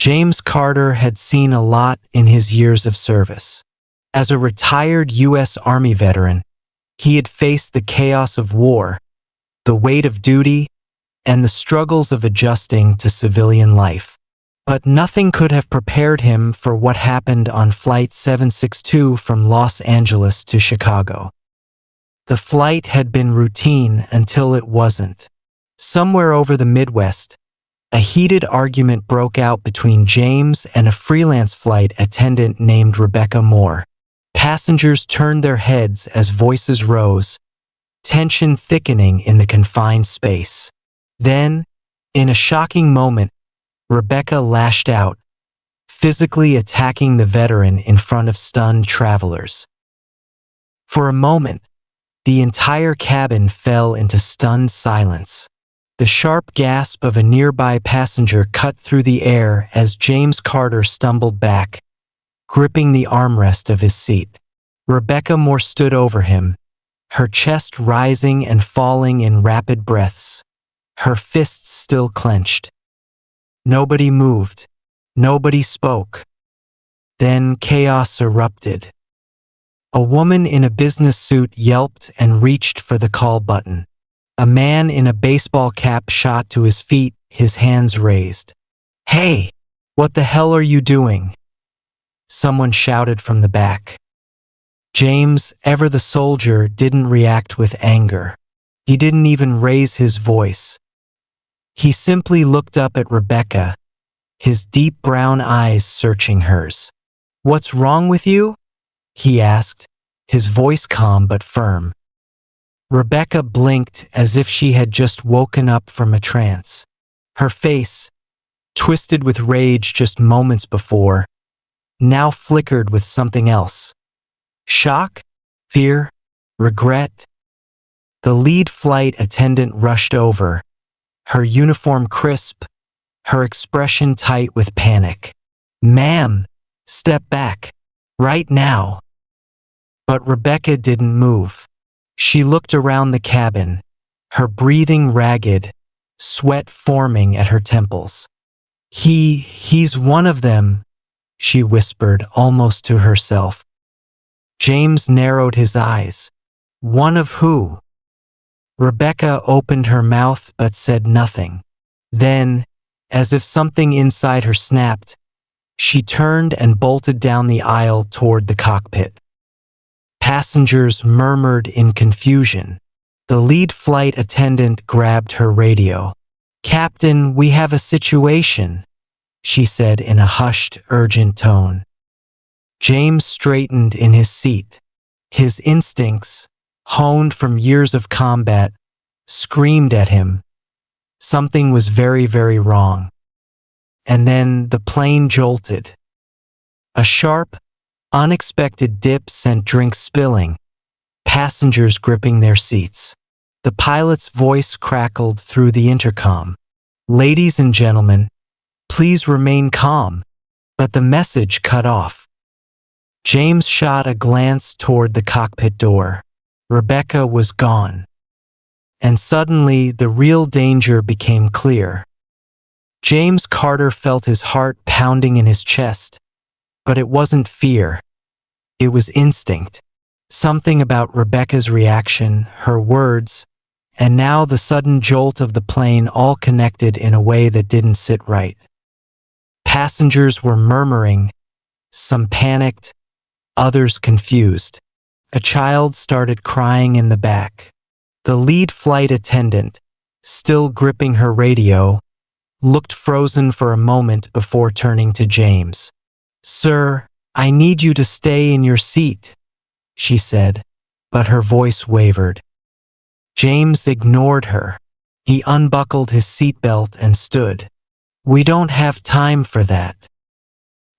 James Carter had seen a lot in his years of service. As a retired U.S. Army veteran, he had faced the chaos of war, the weight of duty, and the struggles of adjusting to civilian life. But nothing could have prepared him for what happened on Flight 762 from Los Angeles to Chicago. The flight had been routine until it wasn't. Somewhere over the Midwest, a heated argument broke out between James and a freelance flight attendant named Rebecca Moore. Passengers turned their heads as voices rose, tension thickening in the confined space. Then, in a shocking moment, Rebecca lashed out, physically attacking the veteran in front of stunned travelers. For a moment, the entire cabin fell into stunned silence. The sharp gasp of a nearby passenger cut through the air as James Carter stumbled back, gripping the armrest of his seat. Rebecca Moore stood over him, her chest rising and falling in rapid breaths, her fists still clenched. Nobody moved. Nobody spoke. Then chaos erupted. A woman in a business suit yelped and reached for the call button. A man in a baseball cap shot to his feet, his hands raised. "Hey, what the hell are you doing?" Someone shouted from the back. James, ever the soldier, didn't react with anger. He didn't even raise his voice. He simply looked up at Rebecca, his deep brown eyes searching hers. "What's wrong with you?" he asked, his voice calm but firm. Rebecca blinked as if she had just woken up from a trance. Her face, twisted with rage just moments before, now flickered with something else. Shock? Fear? Regret? The lead flight attendant rushed over, her uniform crisp, her expression tight with panic. "Ma'am, step back. Right now." But Rebecca didn't move. She looked around the cabin, her breathing ragged, sweat forming at her temples. He's one of them," she whispered almost to herself. James narrowed his eyes. "One of who?" Rebecca opened her mouth but said nothing. Then, as if something inside her snapped, she turned and bolted down the aisle toward the cockpit. Passengers murmured in confusion. The lead flight attendant grabbed her radio. "Captain, we have a situation," she said in a hushed, urgent tone. James straightened in his seat. His instincts, honed from years of combat, screamed at him. Something was very, very wrong. And then the plane jolted. A sharp, unexpected dip sent drinks spilling, passengers gripping their seats. The pilot's voice crackled through the intercom. "Ladies and gentlemen, please remain calm." But the message cut off. James shot a glance toward the cockpit door. Rebecca was gone. And suddenly the real danger became clear. James Carter felt his heart pounding in his chest, but it wasn't fear. It was instinct. Something about Rebecca's reaction, her words, and now the sudden jolt of the plane all connected in a way that didn't sit right. Passengers were murmuring, some panicked, others confused. A child started crying in the back. The lead flight attendant, still gripping her radio, looked frozen for a moment before turning to James. "Sir, I need you to stay in your seat," she said, but her voice wavered. James ignored her. He unbuckled his seatbelt and stood. "We don't have time for that."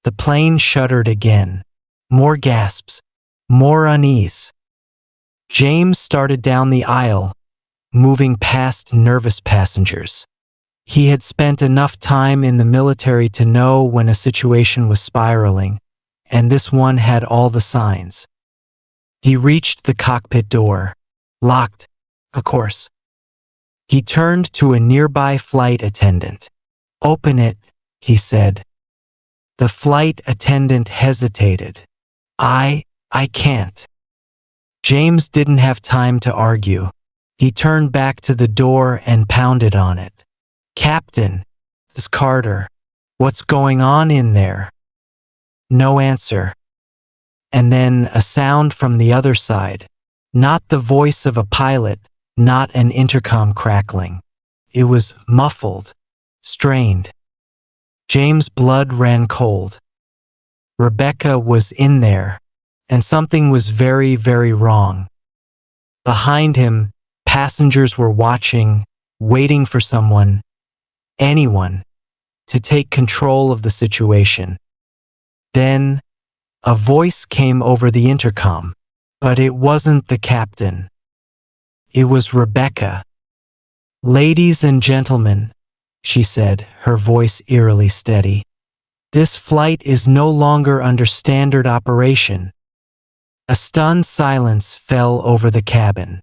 The plane shuddered again. More gasps, more unease. James started down the aisle, moving past nervous passengers. He had spent enough time in the military to know when a situation was spiraling, and this one had all the signs. He reached the cockpit door. Locked, of course. He turned to a nearby flight attendant. "Open it," he said. The flight attendant hesitated. I can't. James didn't have time to argue. He turned back to the door and pounded on it. Captain, it's Carter. What's going on in there? No answer. And then a sound from the other side. Not the voice of a pilot, not an intercom crackling. It was muffled, strained. James' blood ran cold. Rebecca was in there, and something was very, very wrong. Behind him, passengers were watching, waiting for someone, anyone, to take control of the situation. Then, a voice came over the intercom, but it wasn't the captain. It was Rebecca. "Ladies and gentlemen," she said, her voice eerily steady, "this flight is no longer under standard operation." A stunned silence fell over the cabin.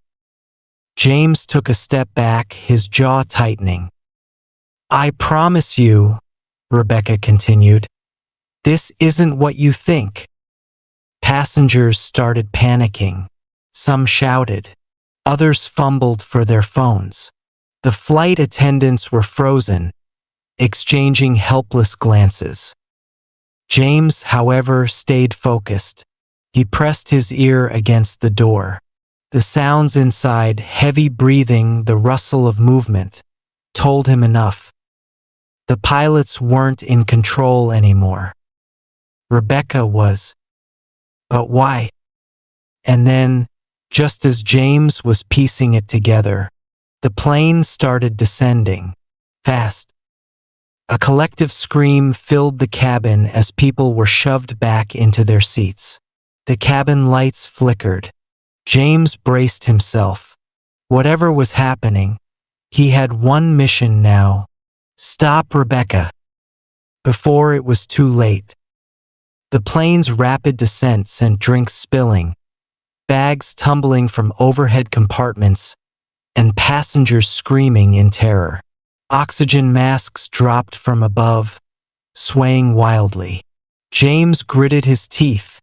James took a step back, his jaw tightening. "I promise you," Rebecca continued, "this isn't what you think." Passengers started panicking. Some shouted. Others fumbled for their phones. The flight attendants were frozen, exchanging helpless glances. James, however, stayed focused. He pressed his ear against the door. The sounds inside, heavy breathing, the rustle of movement, told him enough. The pilots weren't in control anymore. Rebecca was. But why? And then, just as James was piecing it together, the plane started descending, fast. A collective scream filled the cabin as people were shoved back into their seats. The cabin lights flickered. James braced himself. Whatever was happening, he had one mission now: stop Rebecca before it was too late. The plane's rapid descent sent drinks spilling, bags tumbling from overhead compartments, and passengers screaming in terror. Oxygen masks dropped from above, swaying wildly. James gritted his teeth,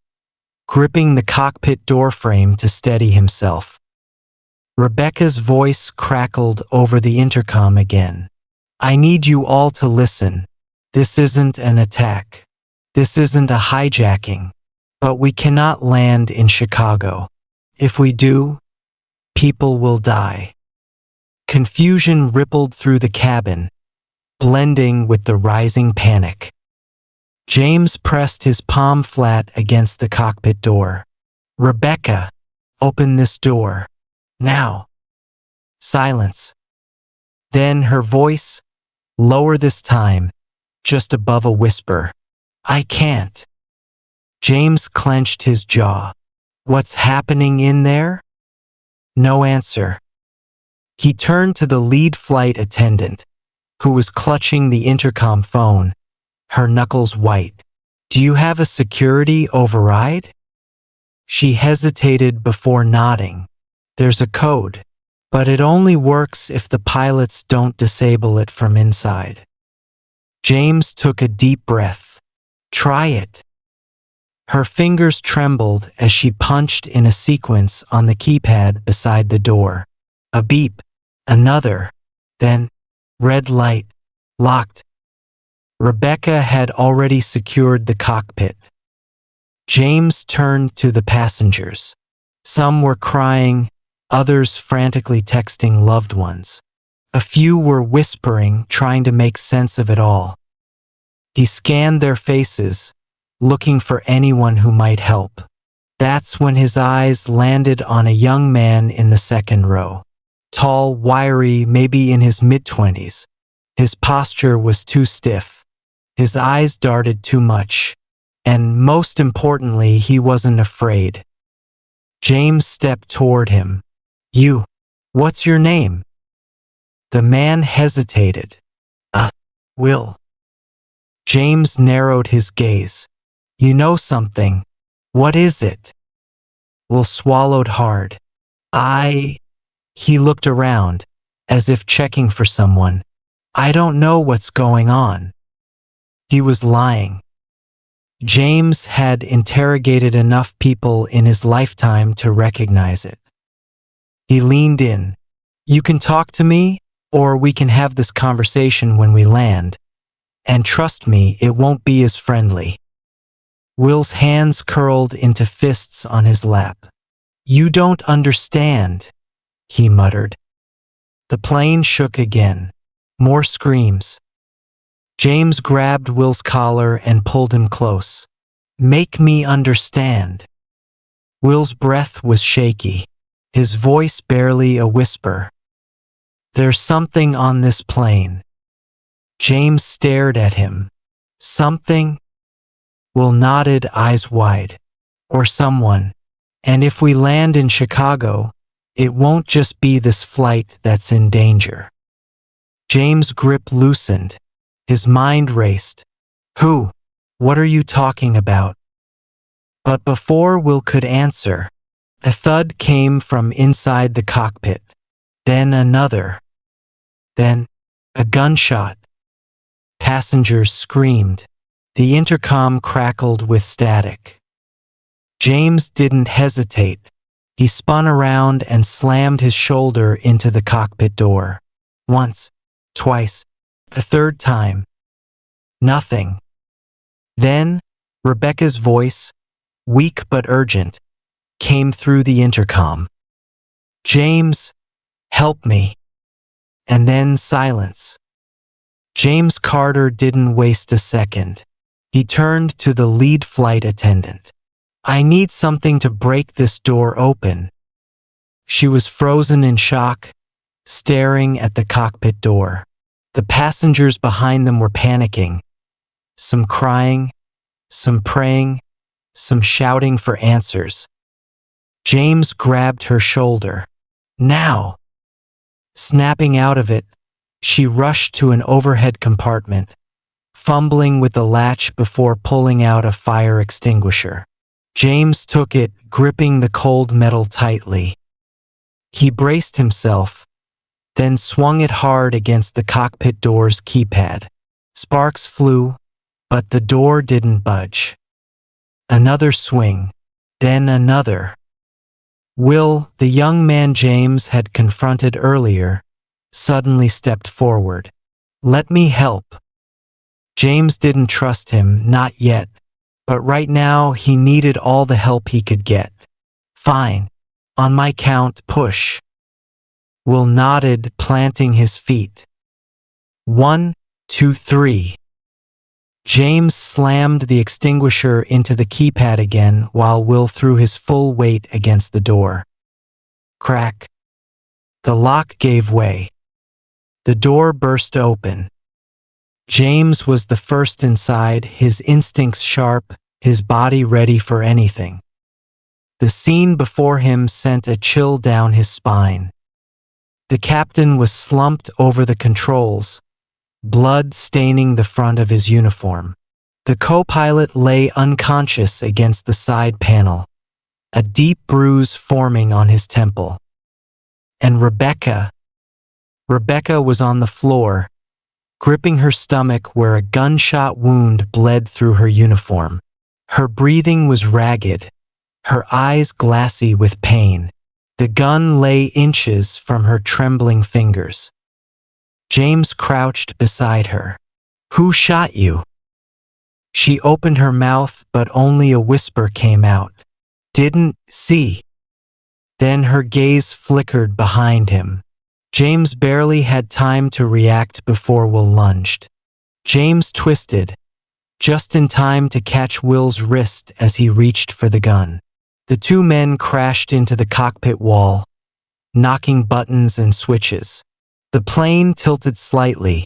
gripping the cockpit doorframe to steady himself. Rebecca's voice crackled over the intercom again. "I need you all to listen. This isn't an attack. This isn't a hijacking. But we cannot land in Chicago. If we do, people will die." Confusion rippled through the cabin, blending with the rising panic. James pressed his palm flat against the cockpit door. "Rebecca, open this door. Now." Silence. Then her voice, lower this time, just above a whisper. "I can't." James clenched his jaw. "What's happening in there?" No answer. He turned to the lead flight attendant, who was clutching the intercom phone, her knuckles white. "Do you have a security override?" She hesitated before nodding. "There's a code, but it only works if the pilots don't disable it from inside." James took a deep breath. "Try it." Her fingers trembled as she punched in a sequence on the keypad beside the door. A beep, another, then red light, locked. Rebecca had already secured the cockpit. James turned to the passengers. Some were crying, others frantically texting loved ones. A few were whispering, trying to make sense of it all. He scanned their faces, looking for anyone who might help. That's when his eyes landed on a young man in the second row. Tall, wiry, maybe in his mid-20s. His posture was too stiff. His eyes darted too much. And most importantly, he wasn't afraid. James stepped toward him. "You, what's your name?" The man hesitated. Will." James narrowed his gaze. "You know something. What is it?" Will swallowed hard. He looked around, as if checking for someone. "I don't know what's going on." He was lying. James had interrogated enough people in his lifetime to recognize it. He leaned in. "You can talk to me, or we can have this conversation when we land. And trust me, it won't be as friendly." Will's hands curled into fists on his lap. "You don't understand," he muttered. The plane shook again. More screams. James grabbed Will's collar and pulled him close. "Make me understand." Will's breath was shaky, his voice barely a whisper. "There's something on this plane." James stared at him. "Something?" Will nodded, eyes wide. "Or someone. And if we land in Chicago, it won't just be this flight that's in danger." James' grip loosened. His mind raced. "Who? What are you talking about?" But before Will could answer, a thud came from inside the cockpit. Then another. Then a gunshot. Passengers screamed. The intercom crackled with static. James didn't hesitate. He spun around and slammed his shoulder into the cockpit door. Once, twice, a third time. Nothing. Then, Rebecca's voice, weak but urgent, came through the intercom. "James, help me." And then silence. James Carter didn't waste a second. He turned to the lead flight attendant. "I need something to break this door open." She was frozen in shock, staring at the cockpit door. The passengers behind them were panicking, some crying, some praying, some shouting for answers. James grabbed her shoulder. "Now!" Snapping out of it, she rushed to an overhead compartment, fumbling with the latch before pulling out a fire extinguisher. James took it, gripping the cold metal tightly. He braced himself, then swung it hard against the cockpit door's keypad. Sparks flew, but the door didn't budge. Another swing, then another. Will, the young man James had confronted earlier, suddenly stepped forward. "Let me help." James didn't trust him, not yet, but right now he needed all the help he could get. "Fine. On my count, push." Will nodded, planting his feet. 1, 2, 3. James slammed the extinguisher into the keypad again while Will threw his full weight against the door. Crack. The lock gave way. The door burst open. James was the first inside, his instincts sharp, his body ready for anything. The scene before him sent a chill down his spine. The captain was slumped over the controls, blood staining the front of his uniform. The co-pilot lay unconscious against the side panel, a deep bruise forming on his temple. And Rebecca was on the floor, gripping her stomach where a gunshot wound bled through her uniform. Her breathing was ragged, her eyes glassy with pain. The gun lay inches from her trembling fingers. James crouched beside her. "Who shot you?" She opened her mouth, but only a whisper came out. "Didn't see." Then her gaze flickered behind him. James barely had time to react before Will lunged. James twisted, just in time to catch Will's wrist as he reached for the gun. The two men crashed into the cockpit wall, knocking buttons and switches. The plane tilted slightly,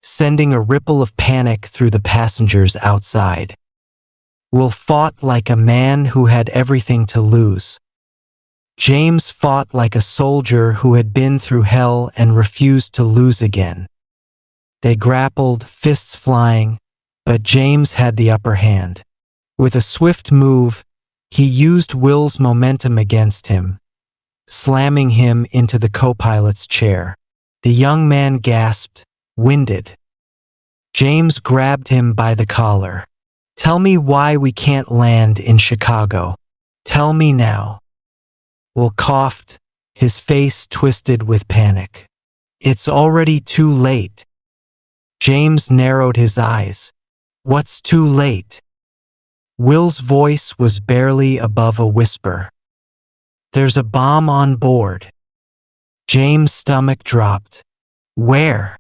sending a ripple of panic through the passengers outside. Will fought like a man who had everything to lose. James fought like a soldier who had been through hell and refused to lose again. They grappled, fists flying, but James had the upper hand. With a swift move, he used Will's momentum against him, slamming him into the co-pilot's chair. The young man gasped, winded. James grabbed him by the collar. Tell me why we can't land in Chicago. Tell me now. Will coughed, his face twisted with panic. It's already too late. James narrowed his eyes. What's too late? Will's voice was barely above a whisper. There's a bomb on board. James' stomach dropped. Where?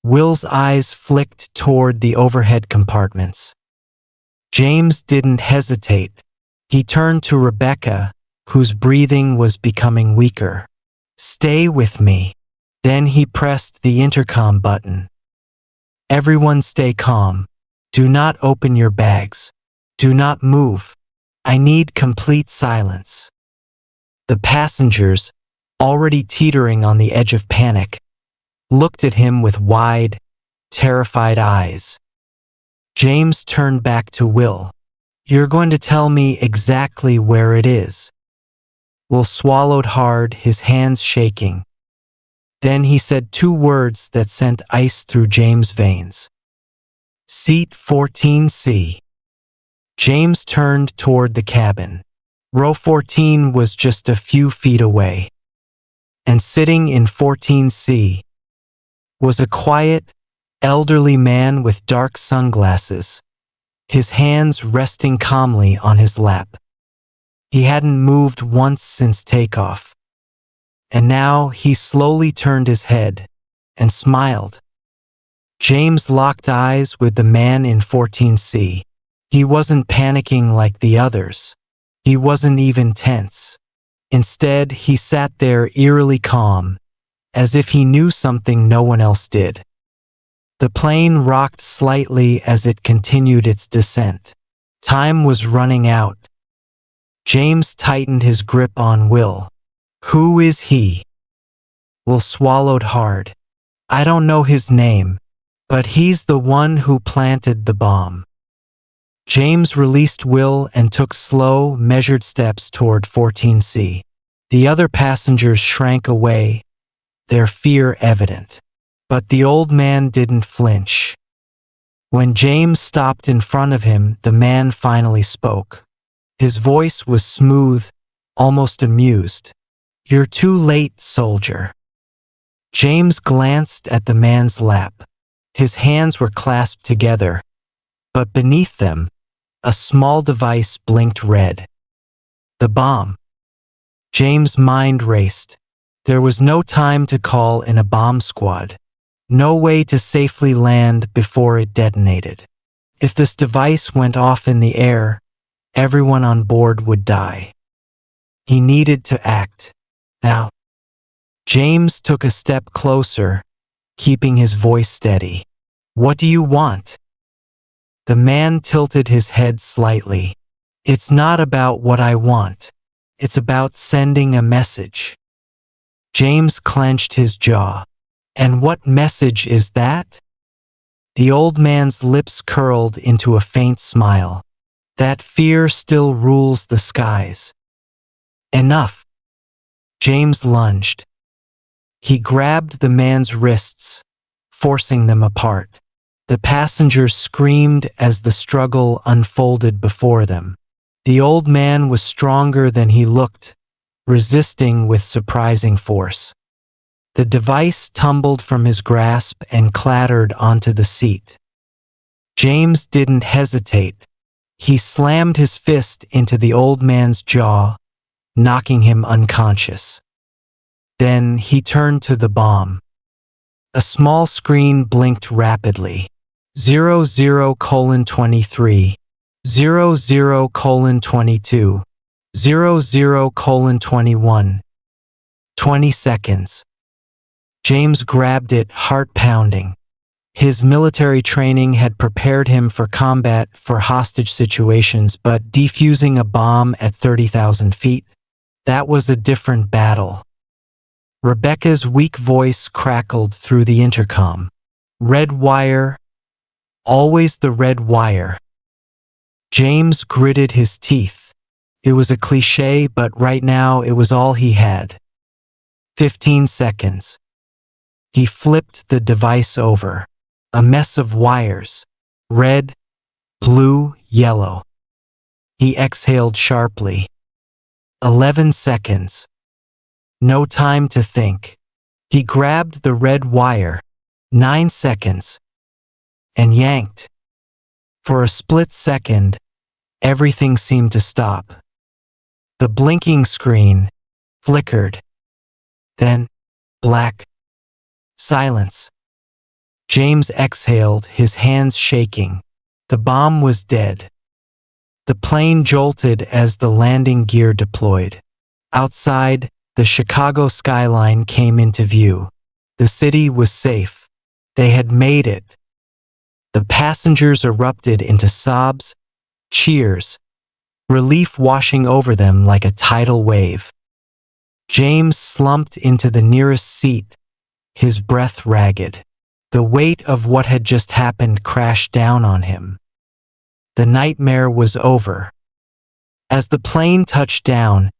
Will's eyes flicked toward the overhead compartments. James didn't hesitate. He turned to Rebecca, whose breathing was becoming weaker. Stay with me. Then he pressed the intercom button. Everyone stay calm. Do not open your bags. Do not move. I need complete silence. The passengers, already teetering on the edge of panic, looked at him with wide, terrified eyes. James turned back to Will. You're going to tell me exactly where it is. Will swallowed hard, his hands shaking. Then he said two words that sent ice through James' veins. Seat 14C. James turned toward the cabin. Row 14 was just a few feet away. And sitting in 14C was a quiet, elderly man with dark sunglasses, his hands resting calmly on his lap. He hadn't moved once since takeoff. And now he slowly turned his head and smiled. James locked eyes with the man in 14C. He wasn't panicking like the others. He wasn't even tense. Instead, he sat there eerily calm, as if he knew something no one else did. The plane rocked slightly as it continued its descent. Time was running out. James tightened his grip on Will. Who is he? Will swallowed hard. I don't know his name, but he's the one who planted the bomb. James released Will and took slow, measured steps toward 14C. The other passengers shrank away, their fear evident. But the old man didn't flinch. When James stopped in front of him, the man finally spoke. His voice was smooth, almost amused. You're too late, soldier. James glanced at the man's lap. His hands were clasped together, but beneath them, a small device blinked red. The bomb. James' mind raced. There was no time to call in a bomb squad. No way to safely land before it detonated. If this device went off in the air, everyone on board would die. He needed to act. Now. James took a step closer, keeping his voice steady. What do you want? The man tilted his head slightly. It's not about what I want. It's about sending a message. James clenched his jaw. And what message is that? The old man's lips curled into a faint smile. That fear still rules the skies. Enough. James lunged. He grabbed the man's wrists, forcing them apart. The passengers screamed as the struggle unfolded before them. The old man was stronger than he looked, resisting with surprising force. The device tumbled from his grasp and clattered onto the seat. James didn't hesitate. He slammed his fist into the old man's jaw, knocking him unconscious. Then he turned to the bomb. A small screen blinked rapidly. 00:23, 00:22, 00:21. 20 seconds. James grabbed it, heart pounding. His military training had prepared him for combat for hostage situations, but defusing a bomb at 30,000 feet, that was a different battle. Rebecca's weak voice crackled through the intercom. Red wire. Always the red wire. James gritted his teeth. It was a cliché, but right now it was all he had. 15 seconds. He flipped the device over. A mess of wires. Red, blue, yellow. He exhaled sharply. 11 seconds. No time to think. He grabbed the red wire. 9 seconds. And yanked. For a split second, everything seemed to stop. The blinking screen flickered. Then, black. Silence. James exhaled, his hands shaking. The bomb was dead. The plane jolted as the landing gear deployed. Outside, the Chicago skyline came into view. The city was safe. They had made it. The passengers erupted into sobs, cheers, relief washing over them like a tidal wave. James slumped into the nearest seat, his breath ragged. The weight of what had just happened crashed down on him. The nightmare was over. As the plane touched down,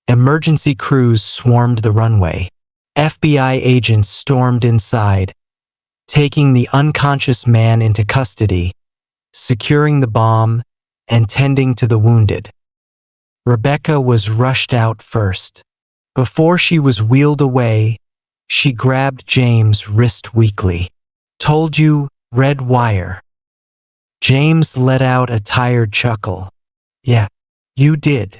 emergency crews swarmed the runway. FBI agents stormed inside, taking the unconscious man into custody, securing the bomb, and tending to the wounded. Rebecca was rushed out first. Before she was wheeled away, she grabbed James' wrist weakly. "Told you, red wire." James let out a tired chuckle. "Yeah, you did."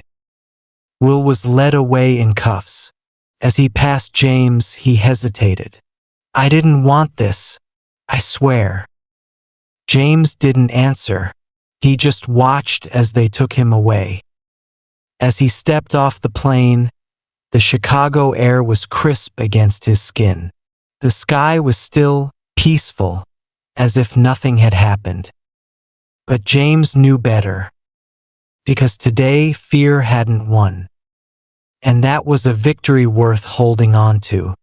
Will was led away in cuffs. As he passed James, he hesitated. "I didn't want this, I swear." James didn't answer. He just watched as they took him away. As he stepped off the plane, the Chicago air was crisp against his skin. The sky was still, peaceful, as if nothing had happened. But James knew better. Because today fear hadn't won. And that was a victory worth holding on to.